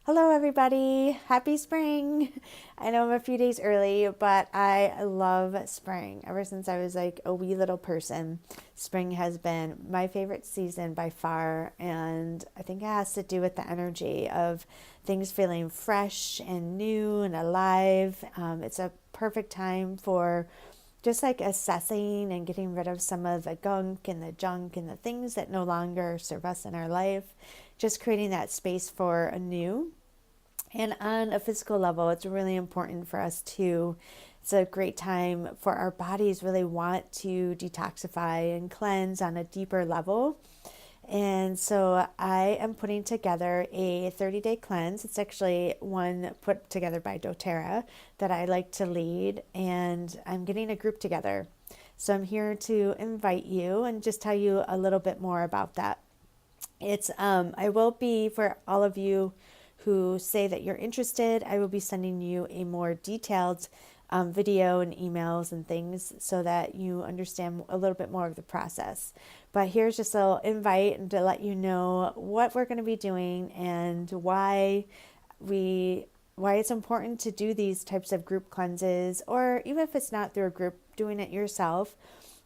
Hello, everybody. Happy spring. I know I'm a few days early, but I love spring. Ever since I was like a wee little person, spring has been my favorite season by far. And I think it has to do with the energy of things feeling fresh and new and alive. It's a perfect time for just like assessing and getting rid of some of the gunk and the junk and the things that no longer serve us in our life, just creating that space for a new. And on a physical level, it's really important for us to. It's a great time for our bodies really want to detoxify and cleanse on a deeper level. And so I am putting together a 30-day cleanse. It's actually one put together by doTERRA that I like to lead, and I'm getting a group together. So I'm here to invite you and just tell you a little bit more about that. It's I will be, for all of you who say that you're interested, I will be sending you a more detailed video and emails and things so that you understand a little bit more of the process. But here's just a little invite to let you know what we're going to be doing and we why it's important to do these types of group cleanses, or even if it's not through a group, doing it yourself.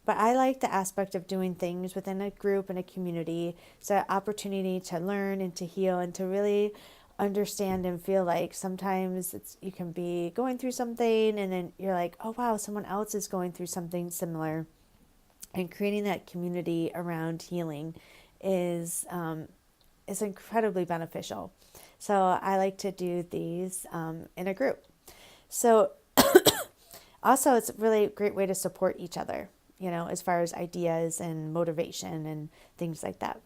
But I like the aspect of doing things within a group and a community. So, opportunity to learn and to heal and to really understand and feel like sometimes you can be going through something and then you're like, oh wow, someone else is going through something similar. And creating that community around healing is is incredibly beneficial. So I like to do these in a group. So also, it's really a great way to support each other, as far as ideas and motivation and things like that.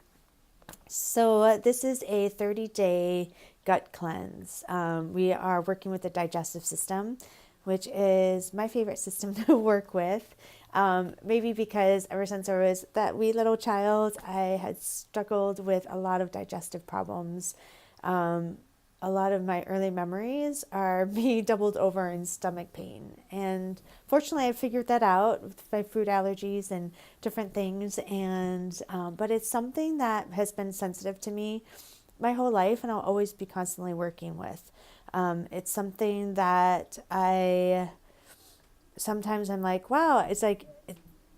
So, this is a 30-day gut cleanse. We are working with the digestive system, which is my favorite system to work with. Maybe because ever since I was that wee little child, I had struggled with a lot of digestive problems. Um, a lot of my early memories are me doubled over in stomach pain. And fortunately, I figured that out with my food allergies and different things. And but it's something that has been sensitive to me my whole life, and I'll always be constantly working with. It's something that I sometimes I'm like, wow, it's like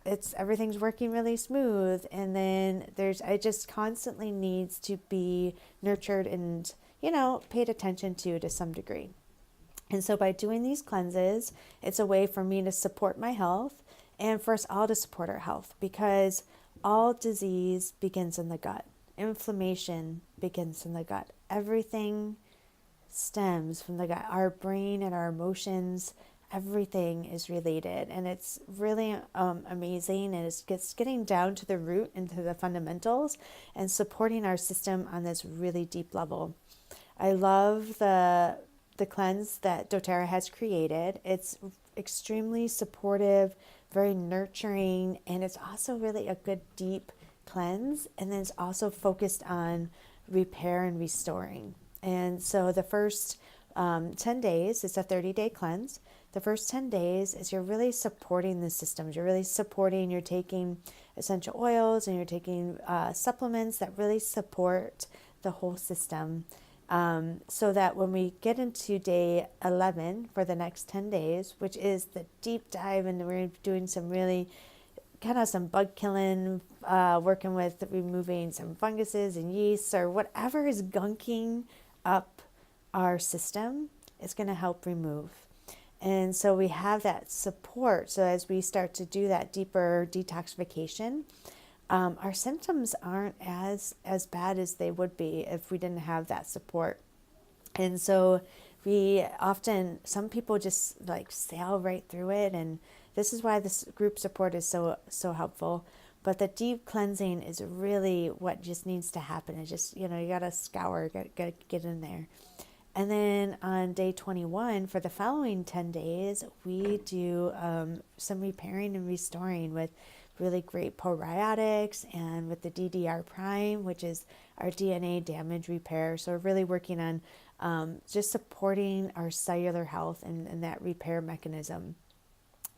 it's everything's working really smooth, and then there's I just constantly needs to be nurtured and paid attention to some degree. And so by doing these cleanses, it's a way for me to support my health and for us all to support our health, because all disease begins in the gut. Inflammation begins in the gut. Everything stems from the gut. Our brain and our emotions, everything is related, and it's really amazing. And it's getting down to the root and to the fundamentals and supporting our system on this really deep level. I love the cleanse that doTERRA has created. It's extremely supportive, very nurturing, and it's also really a good deep cleanse. And then it's also focused on repair and restoring. And so the first 10 days, it's a 30-day cleanse. The first 10 days is you're really supporting the systems. You're taking essential oils and you're taking supplements that really support the whole system. So that when we get into day 11 for the next 10 days, which is the deep dive, and we're doing some really kind of some bug killing, working with removing some funguses and yeasts or whatever is gunking up our system, is going to help remove. And so we have that support. So as we start to do that deeper detoxification, our symptoms aren't as bad as they would be if we didn't have that support. And so some people just like sail right through it, and this is why this group support is so helpful. But the deep cleansing is really what just needs to happen. It's just, you gotta scour, gotta get in there. And then on day 21, for the following 10 days, we do some repairing and restoring with really great probiotics and with the DDR Prime, which is our DNA damage repair. So we're really working on just supporting our cellular health and that repair mechanism.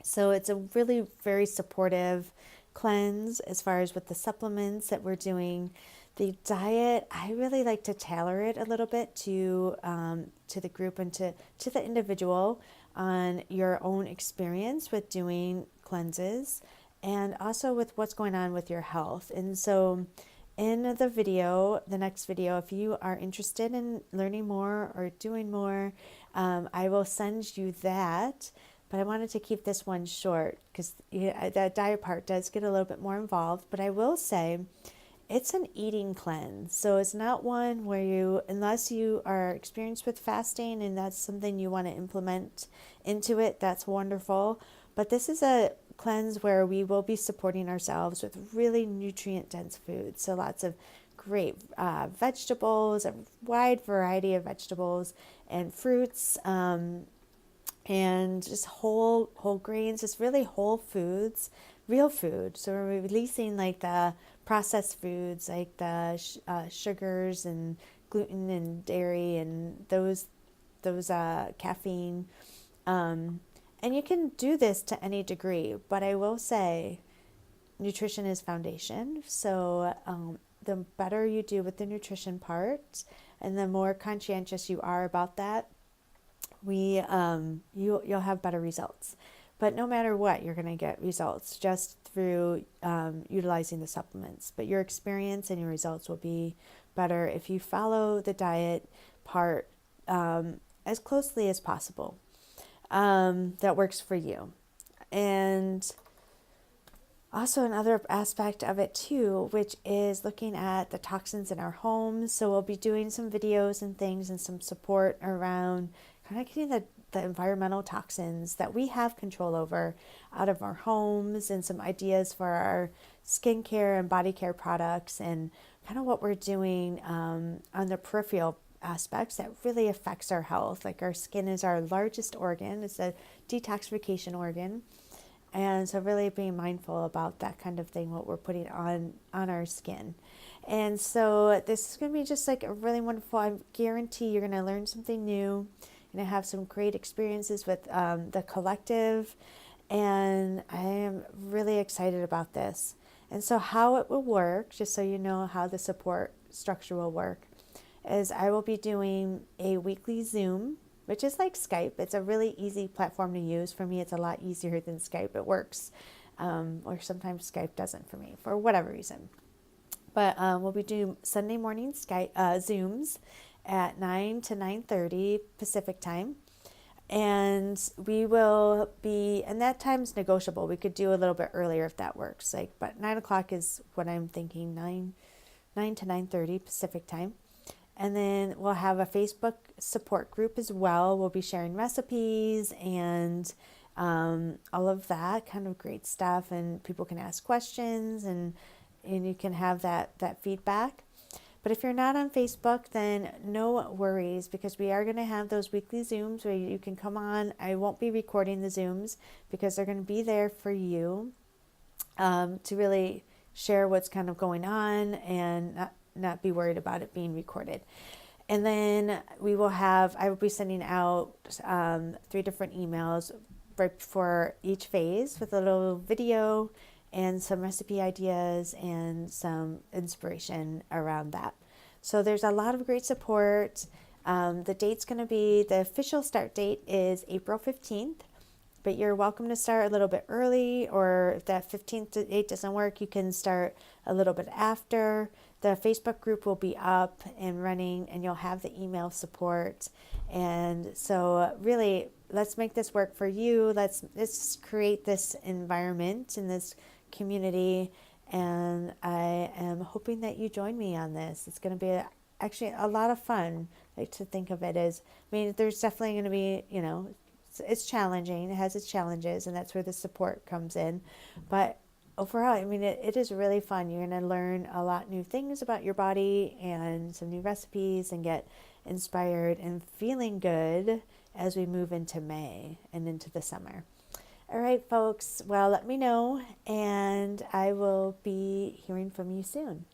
So it's a really very supportive cleanse as far as with the supplements that we're doing. The diet, I really like to tailor it a little bit to the group and to the individual on your own experience with doing cleanses and also with what's going on with your health. And so in the video, the next video, if you are interested in learning more or doing more, I will send you that. But I wanted to keep this one short because that diet part does get a little bit more involved. But I will say it's an eating cleanse. So it's not one where you, unless you are experienced with fasting and that's something you want to implement into it, that's wonderful. But this is a cleanse where we will be supporting ourselves with really nutrient dense foods. So lots of great vegetables, a wide variety of vegetables and fruits, and just whole grains, just really whole foods, real food. So we're releasing like the processed foods, like the sugars and gluten and dairy and those caffeine. And you can do this to any degree, but I will say nutrition is foundation. So the better you do with the nutrition part and the more conscientious you are about that, you'll have better results. But no matter what, you're going to get results just through utilizing the supplements. But your experience and your results will be better if you follow the diet part as closely as possible. That works for you. And also another aspect of it too, which is looking at the toxins in our homes. So we'll be doing some videos and things and some support around kind of getting the environmental toxins that we have control over out of our homes and some ideas for our skincare and body care products and kind of what we're doing on the peripheral aspects that really affects our health. Like our skin is our largest organ. It's a detoxification organ. And so really being mindful about that kind of thing, what we're putting on our skin. And so this is going to be just like a really wonderful, I guarantee you're going to learn something new. You're going to have some great experiences with the collective. And I am really excited about this. And so how it will work, just so you know how the support structure will work, is I will be doing a weekly Zoom, which is like Skype. It's a really easy platform to use. For me, it's a lot easier than Skype. It works. Or sometimes Skype doesn't for me, for whatever reason. But we'll be doing Sunday morning Skype Zooms at 9 to 9:30 Pacific time. And we will be, and that time's negotiable. We could do a little bit earlier if that works. But 9 o'clock is what I'm thinking, 9 to 9:30 Pacific time. And then we'll have a Facebook support group as well. We'll be sharing recipes and all of that kind of great stuff. And people can ask questions and you can have that feedback. But if you're not on Facebook, then no worries, because we are going to have those weekly Zooms where you can come on. I won't be recording the Zooms because they're going to be there for you to really share what's kind of going on and not be worried about it being recorded. And then I will be sending out 3 different emails right before each phase with a little video and some recipe ideas and some inspiration around that. So there's a lot of great support. The date's going to be, the official start date is April 15th, but you're welcome to start a little bit early, or if that 15th date doesn't work, you can start a little bit after. The Facebook group will be up and running, and you'll have the email support. And so really, let's make this work for you. Let's create this environment in this community, and I am hoping that you join me on this. It's going to be actually a lot of fun. Like to think of it as, there's definitely going to be, it's challenging. It has its challenges, and that's where the support comes in. But overall, it is really fun. You're going to learn a lot new things about your body and some new recipes and get inspired and feeling good as we move into May and into the summer. All right, folks. Well, let me know, and I will be hearing from you soon.